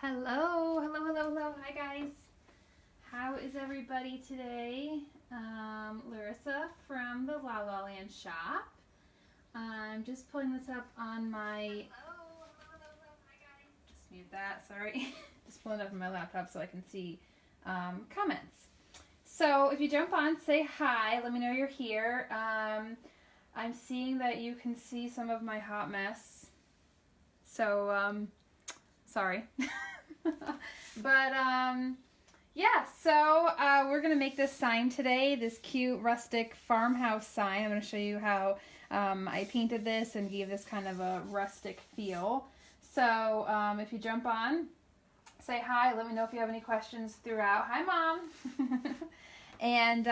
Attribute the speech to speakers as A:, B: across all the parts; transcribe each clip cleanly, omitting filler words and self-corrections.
A: Hello, hello, hello, hello. Hi guys. How is everybody today? Larissa from the La La Land shop. I'm just pulling this up on my... Just mute that, sorry. Just pulling it up on my laptop so I can see comments. So if you jump on, say hi. Let me know you're here. I'm seeing that you can see some of my hot mess. So, sorry. But yeah, so we're gonna make this sign today, this cute rustic farmhouse sign. I'm gonna show you how I painted this and gave this kind of a rustic feel. So if you jump on, say hi, let me know if you have any questions throughout. Hi Mom. And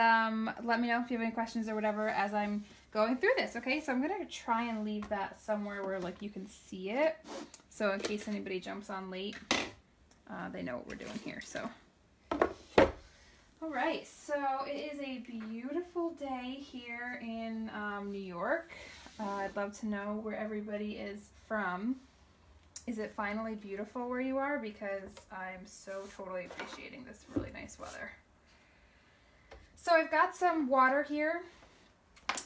A: let me know if you have any questions or whatever as I'm going through this. Okay, so I'm gonna try and leave that somewhere where like you can see it, so in case anybody jumps on late, they know what we're doing here. So all right, so it is a beautiful day here in New York. I'd love to know where everybody is from. Is it finally beautiful where you are? Because I'm so totally appreciating this really nice weather. So I've got some water here,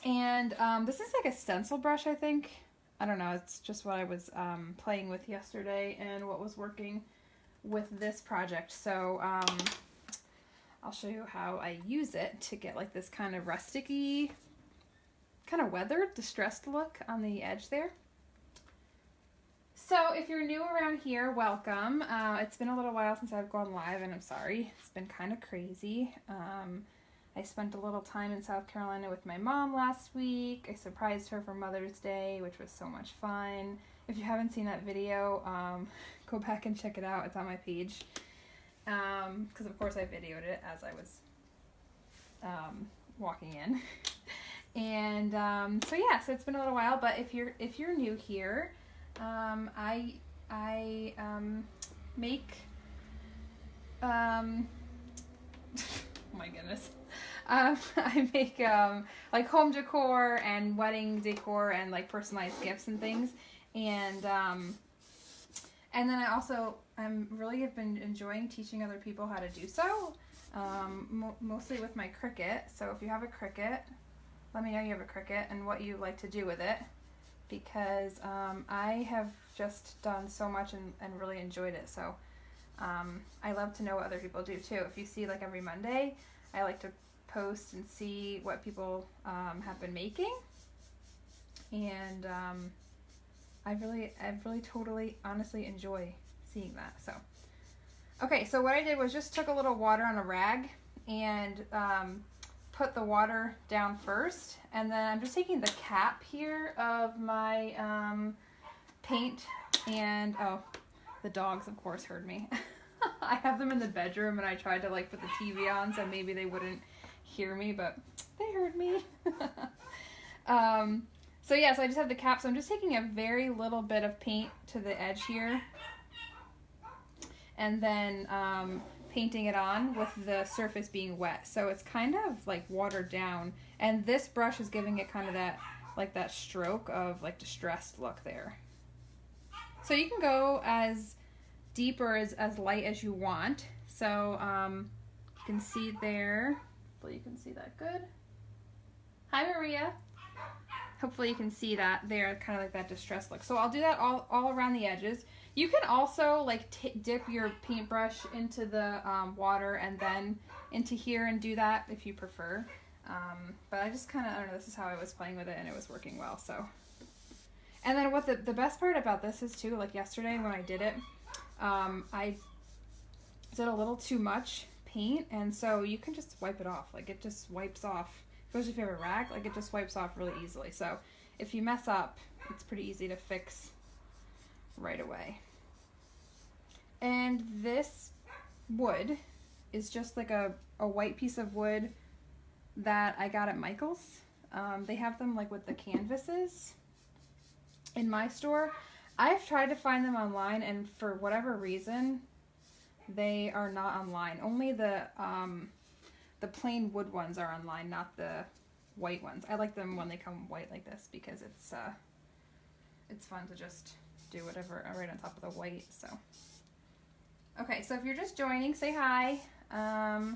A: and this is like a stencil brush, I think. I don't know, it's just what I was playing with yesterday and what was working with this project. So I'll show you how I use it to get like this kind of rustic-y, kind of weathered, distressed look on the edge there. So if you're new around here, welcome. It's been a little while since I've gone live, and I'm sorry. It's been kind of crazy. I spent a little time in South Carolina with my mom last week. I surprised her for Mother's Day, which was so much fun. If you haven't seen that video, go back and check it out. It's on my page. Because of course I videoed it as I was walking in. And so yeah, so it's been a little while. But if you're new here, I make oh my goodness. I make like home decor and wedding decor and like personalized gifts and things, and then I'm really have been enjoying teaching other people how to do so, mostly with my Cricut. So if you have a Cricut, let me know you have a Cricut and what you like to do with it, because I have just done so much and really enjoyed it. So I love to know what other people do too. If you see, like every Monday, I like to post and see what people have been making, and I really totally honestly enjoy seeing that. So okay, so what I did was just took a little water on a rag and put the water down first, and then I'm just taking the cap here of my paint, and oh, the dogs of course heard me. I have them in the bedroom, and I tried to like put the TV on so maybe they wouldn't hear me, but they heard me. So yeah, so I just have the cap, so I'm just taking a very little bit of paint to the edge here, and then painting it on with the surface being wet, so it's kind of like watered down, and this brush is giving it kind of that like that stroke of like distressed look there. So you can go as deep or as light as you want. So you can see there, hopefully you can see that good. Hi Maria. Hopefully you can see that there, kind of like that distressed look. So I'll do that all around the edges. You can also like dip your paintbrush into the water and then into here and do that if you prefer. But I just kind of, I don't know, this is how I was playing with it and it was working well. So, and then what the best part about this is too, like yesterday when I did it, I did a little too much paint, and so you can just wipe it off. Like it just wipes off, especially if you have a rag, like it just wipes off really easily. So if you mess up, it's pretty easy to fix right away. And this wood is just like a white piece of wood that I got at Michael's. They have them like with the canvases in my store. I've tried to find them online, and for whatever reason, they are not online. Only the plain wood ones are online, not the white ones. I like them when they come white like this because it's fun to just do whatever right on top of the white. So Okay, so if you're just joining, say hi. I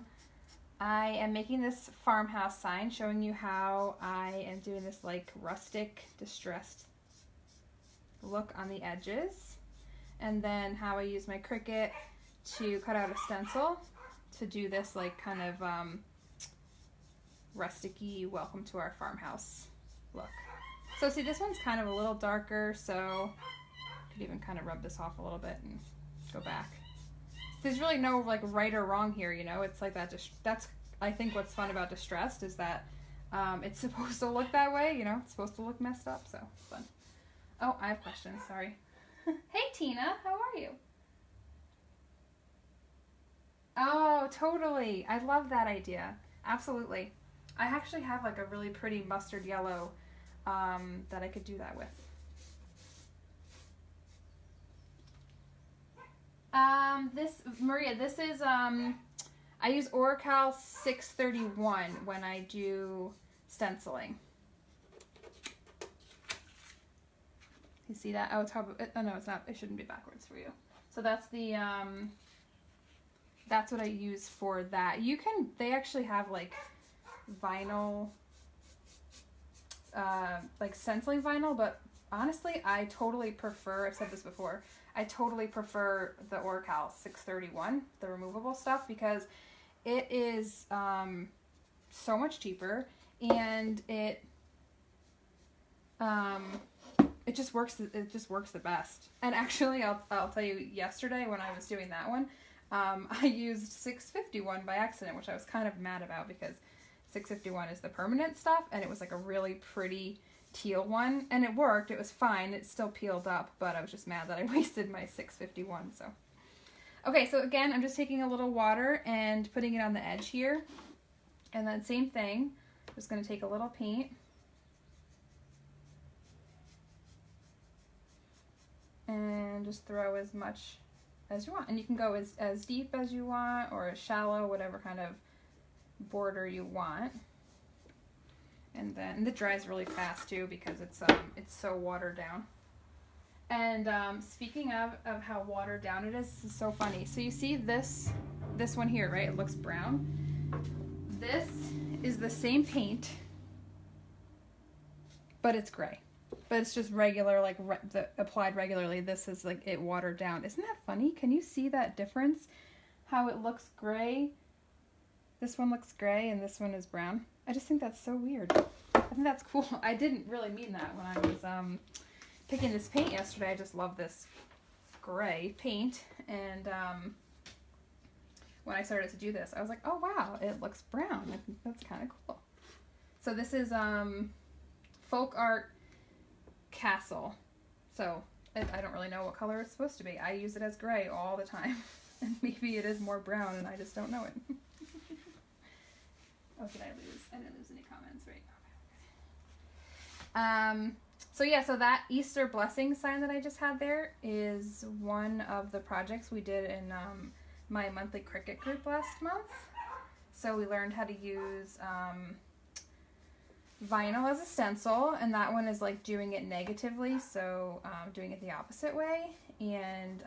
A: am making this farmhouse sign showing you how I am doing this like rustic distressed look on the edges, and then how I use my Cricut to cut out a stencil to do this like kind of rustic-y welcome to our farmhouse look. So see, this one's kind of a little darker, so I could even kind of rub this off a little bit and go back. There's really no like right or wrong here, you know. It's like that. That's I think what's fun about distressed is that it's supposed to look that way, you know. It's supposed to look messed up, so it's fun. Oh, I have questions. Sorry. Hey Tina, how are you? Oh, totally. I love that idea. Absolutely. I actually have like a really pretty mustard yellow that I could do that with. Maria, this is, I use Oracal 631 when I do stenciling. You see that? Oh, it's probably, oh no, it's not, it shouldn't be backwards for you. So that's the, that's what I use for that. You can, they actually have like vinyl, like stenciling vinyl, but honestly, I totally prefer, I've said this before, I totally prefer the Oracal 631, the removable stuff, because it is so much cheaper, and it just works. It just works the best. And actually, I'll tell you, yesterday when I was doing that one, I used 651 by accident, which I was kind of mad about because 651 is the permanent stuff, and it was like a really pretty teal one, and it worked. It was fine. It still peeled up, but I was just mad that I wasted my 651. So, okay, so again, I'm just taking a little water and putting it on the edge here, and then same thing. I'm just going to take a little paint and just throw as much as you want, and you can go as deep as you want or as shallow, whatever kind of border you want. And then it dries really fast too because it's so watered down. And speaking of how watered down it is, this is so funny. So you see this one here, right? It looks brown. This is the same paint, but it's gray. But it's just regular, like applied regularly. This is like it watered down. Isn't that funny? Can you see that difference? How it looks gray. This one looks gray and this one is brown. I just think that's so weird. I think that's cool. I didn't really mean that when I was picking this paint yesterday. I just love this gray paint, and when I started to do this, I was like, oh wow, it looks brown. I think that's kind of cool. So this is Folk Art Castle. So I don't really know what color it's supposed to be. I use it as gray all the time, and maybe it is more brown and I just don't know it. Oh, did I lose? I didn't lose any comments, right? Okay. So yeah, so that Easter blessing sign that I just had there is one of the projects we did in my monthly Cricut group last month. So we learned how to use vinyl as a stencil, and that one is like doing it negatively, so doing it the opposite way, and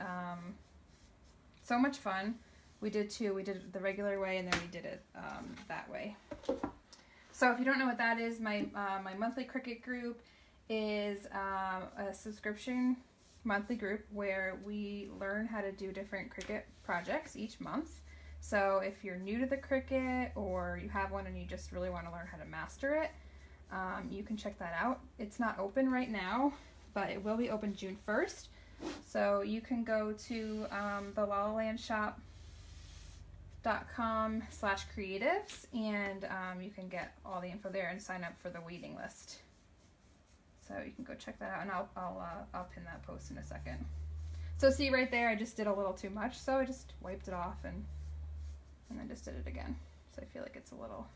A: so much fun. We did two. We did it the regular way, and then we did it that way. So if you don't know what that is, my monthly Cricut group is a subscription monthly group where we learn how to do different Cricut projects each month. So if you're new to the Cricut, or you have one and you just really want to learn how to master it, you can check that out. It's not open right now, but it will be open June 1st. So you can go to the lalalandshop.com/creatives, and you can get all the info there and sign up for the waiting list. So you can go check that out, and I'll pin that post in a second. So see right there, I just did a little too much, so I just wiped it off and then just did it again. So I feel like it's a little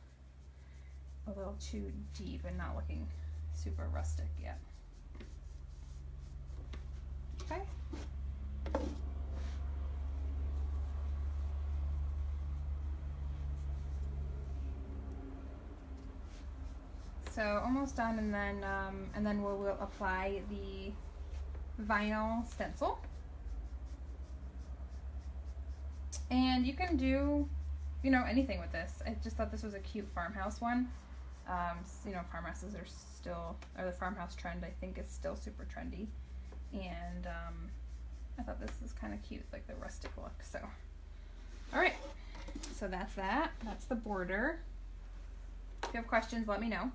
A: too deep and not looking super rustic yet. Okay. So almost done, and then we'll apply the vinyl stencil. And you can do, you know, anything with this. I just thought this was a cute farmhouse one. You know, farmhouses are still, or the farmhouse trend I think is still super trendy. And I thought this was kind of cute, like the rustic look. So, all right. So that's that. That's the border. If you have questions, let me know.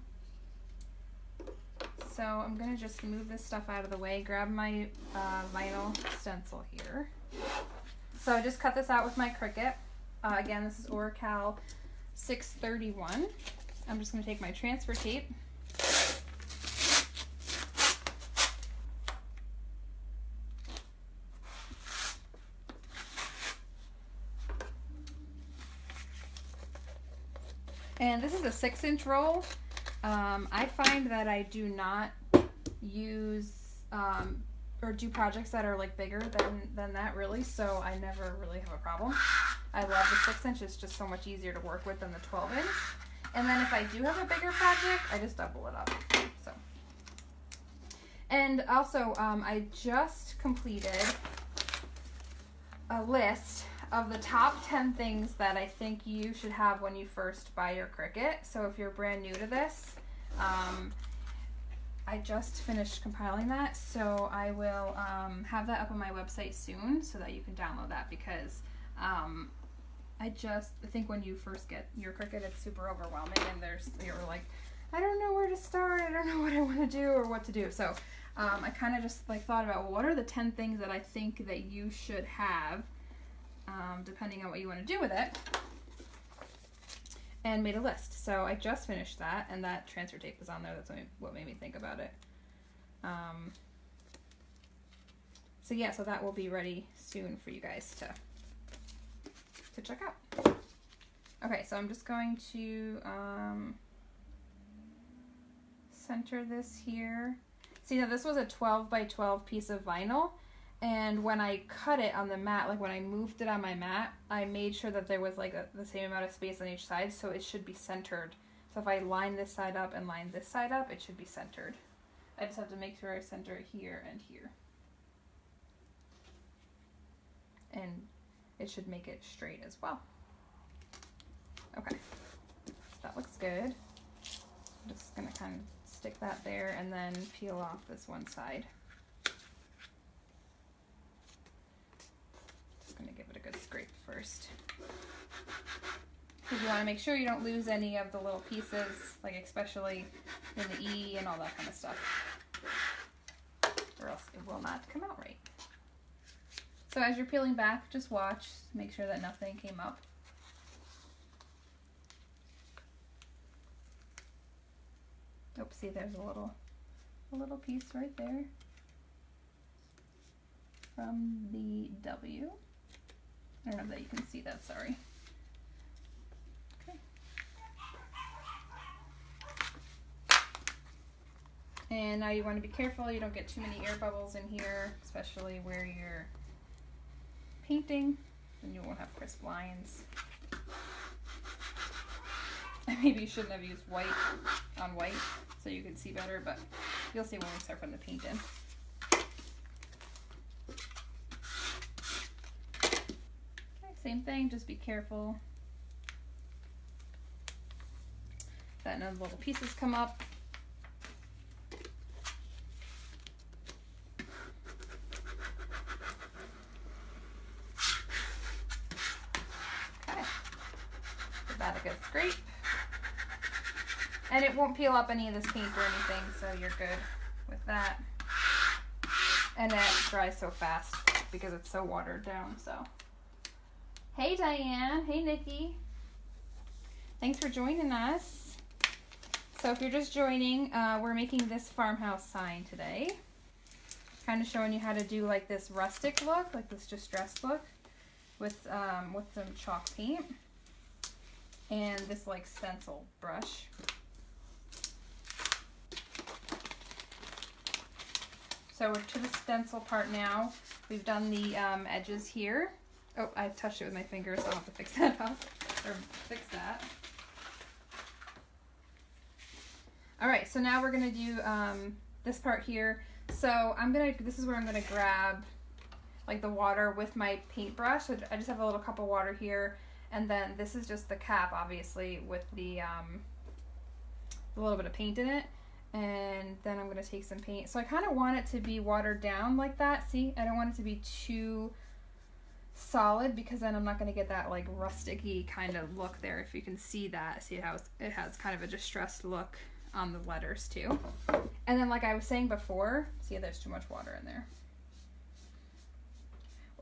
A: So I'm gonna just move this stuff out of the way, grab my vinyl stencil here. So I just cut this out with my Cricut. Again, this is Oracal 631. I'm just gonna take my transfer tape. And this is a 6-inch roll. I find that I do not use or do projects that are like bigger than that really, so I never really have a problem. I love the 6-inch, it's just so much easier to work with than the 12-inch. And then if I do have a bigger project, I just double it up. So, and also I just completed a list of the top 10 things that I think you should have when you first buy your Cricut. So if you're brand new to this, I just finished compiling that, so I will have that up on my website soon so that you can download that, because I think when you first get your Cricut, it's super overwhelming, and you're like, I don't know where to start, I don't know what I want to do or what to do. So I kind of just like thought about, well, what are the 10 things that I think that you should have, depending on what you want to do with it, and made a list. So I just finished that, and that transfer tape was on there. That's what made me think about it. So yeah, so that will be ready soon for you guys to check out. Okay, so I'm just going to center this here. See, now this was a 12 by 12 piece of vinyl, and when I cut it on the mat, like when I moved it on my mat, I made sure that there was like the same amount of space on each side, so it should be centered. So if I line this side up and line this side up, it should be centered. I just have to make sure I center it here and here. And it should make it straight as well. Okay, so that looks good. I'm just gonna kind of stick that there and then peel off this one side. Just gonna give it a good scrape first. Because you want to make sure you don't lose any of the little pieces, like especially in the E and all that kind of stuff, or else it will not come out right. So as you're peeling back, just watch, make sure that nothing came up. Oops, see, there's a little piece right there from the W. I don't know that you can see that, sorry. Okay. And now you want to be careful you don't get too many air bubbles in here, especially where you're painting, then you won't have crisp lines. Maybe you shouldn't have used white on white so you can see better, but you'll see when we start putting the paint in. Okay, same thing, just be careful that none of the little pieces come up. Okay, give that a good scrape. And it won't peel up any of this paint or anything, so you're good with that. And it dries so fast because it's so watered down, so. Hey Diane, hey Nikki. Thanks for joining us. So if you're just joining, we're making this farmhouse sign today. Kind of showing you how to do like this rustic look, like this distressed look with some chalk paint and this like stencil brush. So we're to the stencil part now. We've done the edges here. Oh, I touched it with my fingers, so I'll have to fix that up, or fix that. All right, so now we're gonna do this part here. So this is where I'm gonna grab like the water with my paintbrush. So I just have a little cup of water here, and then this is just the cap, obviously, with the a little bit of paint in it. And then I'm going to take some paint. So I kind of want it to be watered down like that. See, I don't want it to be too solid, because then I'm not going to get that like rustic-y kind of look there. If you can see that, see how it has kind of a distressed look on the letters too. And then like I was saying before, see, there's too much water in there.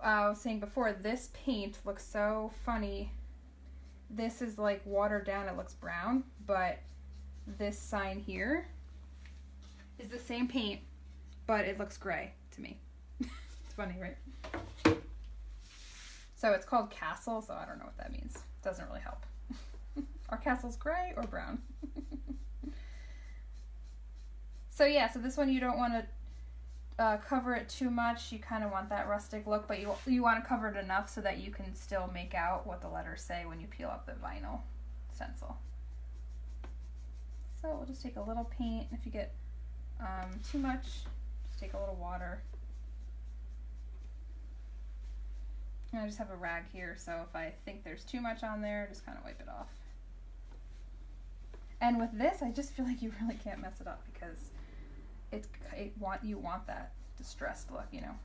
A: I was saying before, this paint looks so funny. This is like watered down, it looks brown, but this sign here is the same paint, but it looks gray to me. It's funny, right? So it's called Castle, so I don't know what that means. Doesn't really help. Are castles gray or brown? So yeah, so this one you don't want to cover it too much. You kind of want that rustic look, but you want to cover it enough so that you can still make out what the letters say when you peel up the vinyl stencil. So we'll just take a little paint. If you get too much, just take a little water. And I just have a rag here, so if I think there's too much on there, just kind of wipe it off. And with this, I just feel like you really can't mess it up, because you want that distressed look, you know.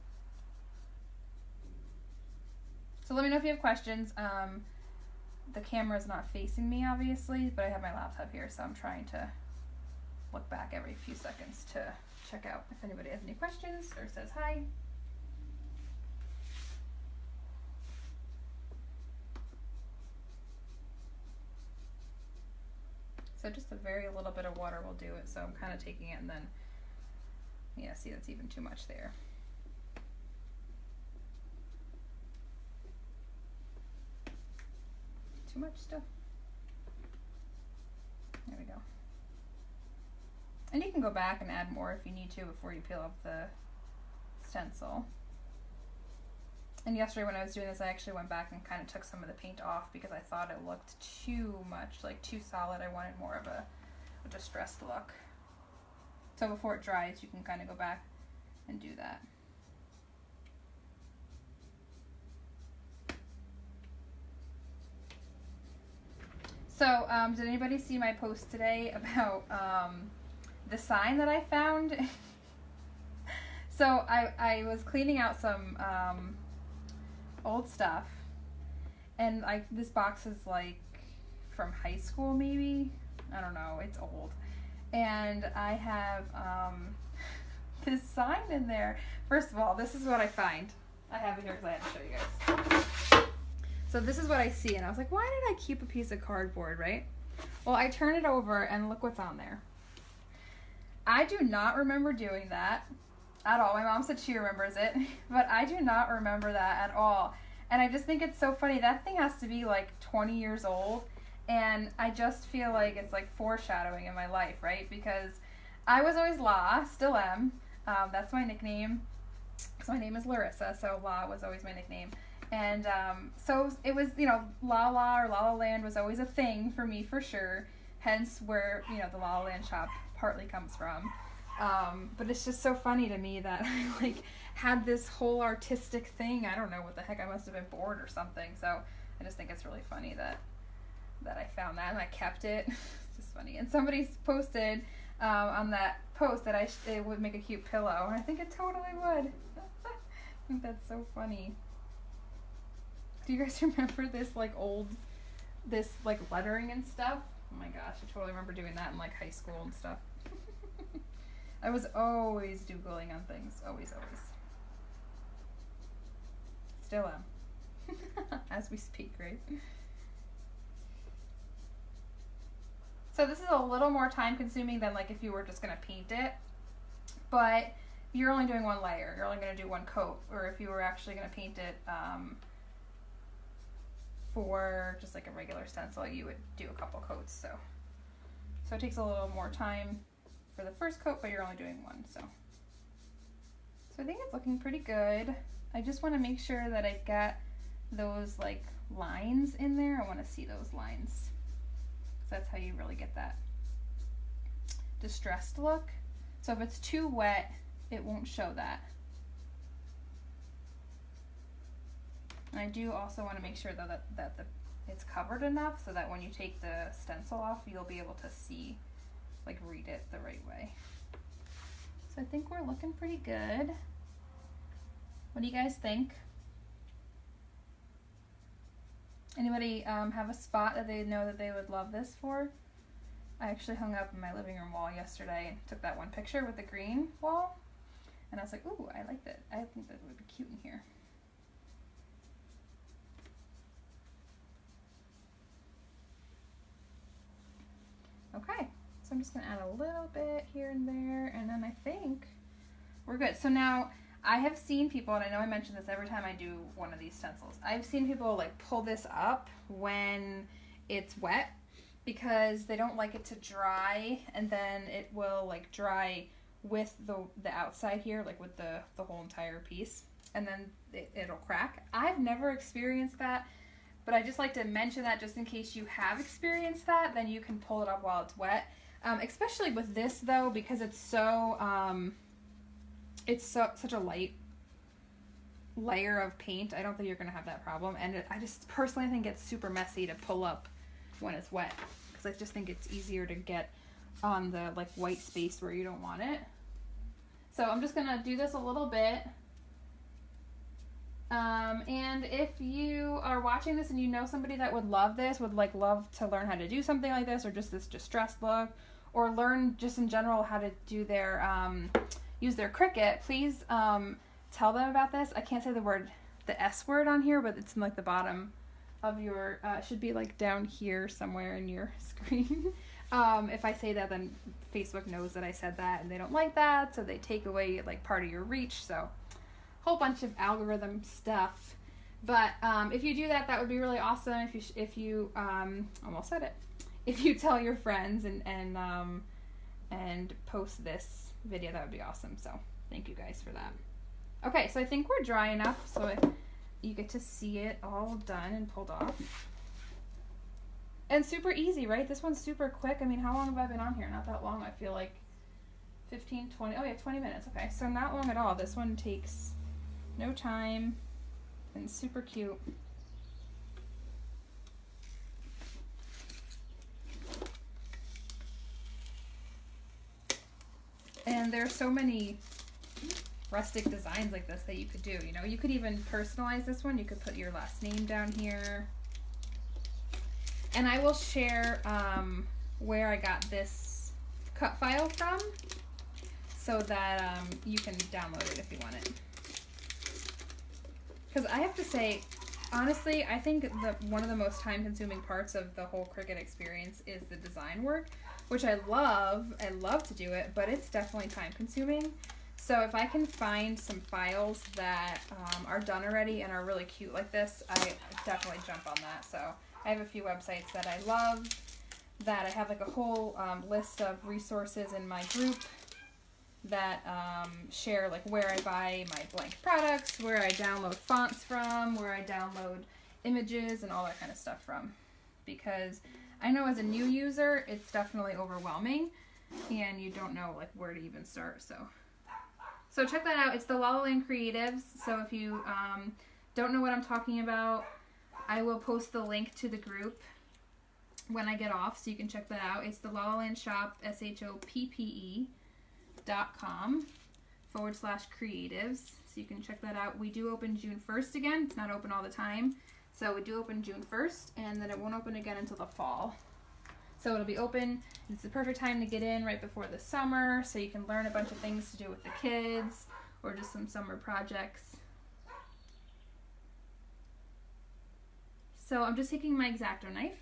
A: So let me know if you have questions. The camera is not facing me, obviously, but I have my laptop here, so I'm trying to look back every few seconds to check out if anybody has any questions or says hi. So just a very little bit of water will do it, so I'm kind of taking it, and then, yeah, see, that's even too much there. Too much still. There we go. And you can go back and add more if you need to before you peel up the stencil. And yesterday when I was doing this, I actually went back and kind of took some of the paint off because I thought it looked too much, like too solid. I wanted more of a distressed look. So before it dries, you can kind of go back and do that. So, did anybody see my post today about the sign that I found? So I was cleaning out some old stuff, and this box is like from high school, maybe, I don't know, it's old, and I have this sign in there. First of all, this is what I find. I have it here because I had to show you guys. So this is what I see, and I was like, why did I keep a piece of cardboard, right? Well, I turn it over and look what's on there. I do not remember doing that at all. My mom said she remembers it, but I do not remember that at all. And I just think it's so funny. That thing has to be like 20 years old, and I just feel like it's like foreshadowing in my life, right? Because I was always La, still am. That's my nickname. So my name is Larissa, so La was always my nickname. And so it was, you know, La La or La La Land was always a thing for me for sure. Hence where, you know, the La La Land shop partly comes from. But it's just so funny to me that I like had this whole artistic thing. I don't know what the heck, I must have been bored or something. So I just think it's really funny that I found that and I kept it. It's just funny. And somebody posted on that post that it would make a cute pillow. And I think it totally would. I think that's so funny. Do you guys remember this like this like lettering and stuff? Oh my gosh, I totally remember doing that in like high school and stuff. I was always doodling on things, always. Still am, as we speak, right? So this is a little more time consuming than like if you were just gonna paint it, but you're only doing one layer. You're only gonna do one coat, or if you were actually gonna paint it, for just like a regular stencil, you would do a couple coats. So it takes a little more time for the first coat, but you're only doing one. So I think it's looking pretty good. I just want to make sure that I've got those like lines in there. I want to see those lines. So that's how you really get that distressed look. So if it's too wet, it won't show that. And I do also want to make sure that it's covered enough so that when you take the stencil off, you'll be able to see, like read it the right way. So I think we're looking pretty good. What do you guys think? Anybody have a spot that they know that they would love this for? I actually hung up in my living room wall yesterday and took that one picture with the green wall. And I was like, ooh, I like that. I think that would be cute in here. Okay, so I'm just gonna add a little bit here and there, and then I think we're good. So now I have seen people, and I know I mention this every time I do one of these stencils, I've seen people like pull this up when it's wet because they don't like it to dry, and then it will like dry with the outside here, like with the whole entire piece, and then it'll crack. I've never experienced that. But I just like to mention that just in case you have experienced that, then you can pull it up while it's wet. Especially with this though, because it's so such a light layer of paint. I don't think you're gonna have that problem. And I just personally think it's super messy to pull up when it's wet, because I just think it's easier to get on the like white space where you don't want it. So I'm just gonna do this a little bit. And if you are watching this and you know somebody that would love this, would like love to learn how to do something like this, or just this distressed look, or learn just in general how to do their use their Cricut, please tell them about this. I can't say the S word on here, but it's in like the bottom of your it should be like down here somewhere in your screen. If I say that, then Facebook knows that I said that and they don't like that, so they take away like part of your reach. So whole bunch of algorithm stuff, but if you do that, that would be really awesome. If you almost said it, if you tell your friends and post this video, that would be awesome. So thank you guys for that. Okay, so I think we're dry enough so you get to see it all done and pulled off, and super easy, right? This one's super quick. I mean, how long have I been on here? Not that long. I feel like 15, 20, oh yeah, 20 minutes. Okay, so not long at all. This one takes no time and super cute. And there are so many rustic designs like this that you could do. You know, you could even personalize this one. You could put your last name down here. And I will share where I got this cut file from so that you can download it if you want it. Because I have to say, honestly, I think one of the most time-consuming parts of the whole Cricut experience is the design work, which I love. I love to do it, but it's definitely time-consuming. So if I can find some files that are done already and are really cute like this, I definitely jump on that. So I have a few websites that I love, that I have like a whole list of resources in my group that share like where I buy my blank products, where I download fonts from, where I download images and all that kind of stuff from. Because I know as a new user, it's definitely overwhelming and you don't know like where to even start. So check that out. It's the La La Land Creatives. So if you don't know what I'm talking about, I will post the link to the group when I get off, so you can check that out. It's the La La Land Shop, shoppe.com/creatives. So you can check that out. We do open June 1st again. It's not open all the time. So we do open June 1st, and then it won't open again until the fall. So it'll be open. It's the perfect time to get in right before the summer, so you can learn a bunch of things to do with the kids or just some summer projects. So I'm just taking my X-Acto knife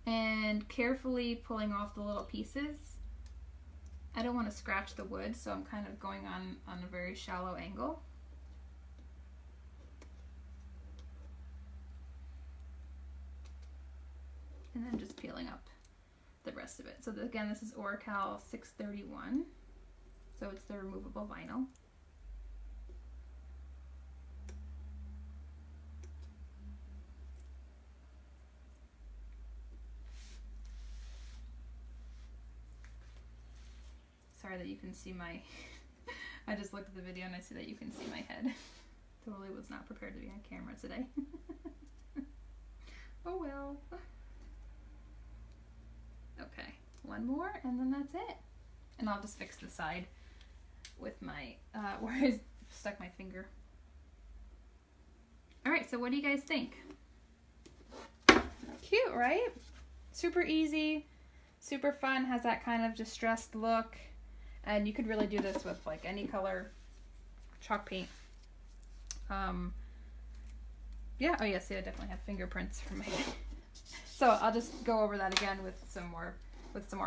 A: and carefully pulling off the little pieces. I don't want to scratch the wood, so I'm kind of going on a very shallow angle. And then just peeling up the rest of it. So again, this is Oracal 631. So it's the removable vinyl. Sorry that you can see my, I just looked at the video and I see that you can see my head. Totally was not prepared to be on camera today. Oh well. Okay, one more and then that's it. And I'll just fix the side with my, where I stuck my finger. Alright, so what do you guys think? Cute, right? Super easy, super fun, has that kind of distressed look. And you could really do this with like any color chalk paint. Yeah, oh yeah, see I definitely have fingerprints from my so I'll just go over that again with some more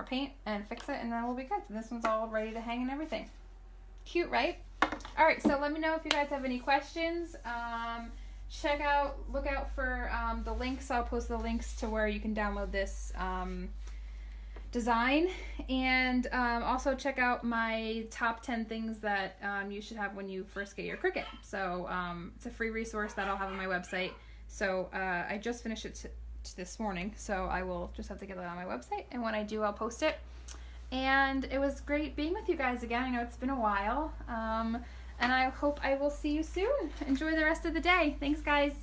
A: paint and fix it, and then we'll be good. So this one's all ready to hang and everything. Cute, right? Alright, so let me know if you guys have any questions. Look out for the links. I'll post the links to where you can download this design, and also check out my top 10 things that you should have when you first get your Cricut. So it's a free resource that I'll have on my website. So I just finished it this morning, so I will just have to get it on my website, and when I do, I'll post it. And it was great being with you guys again. I know it's been a while, and I hope I will see you soon. Enjoy the rest of the day. Thanks, guys.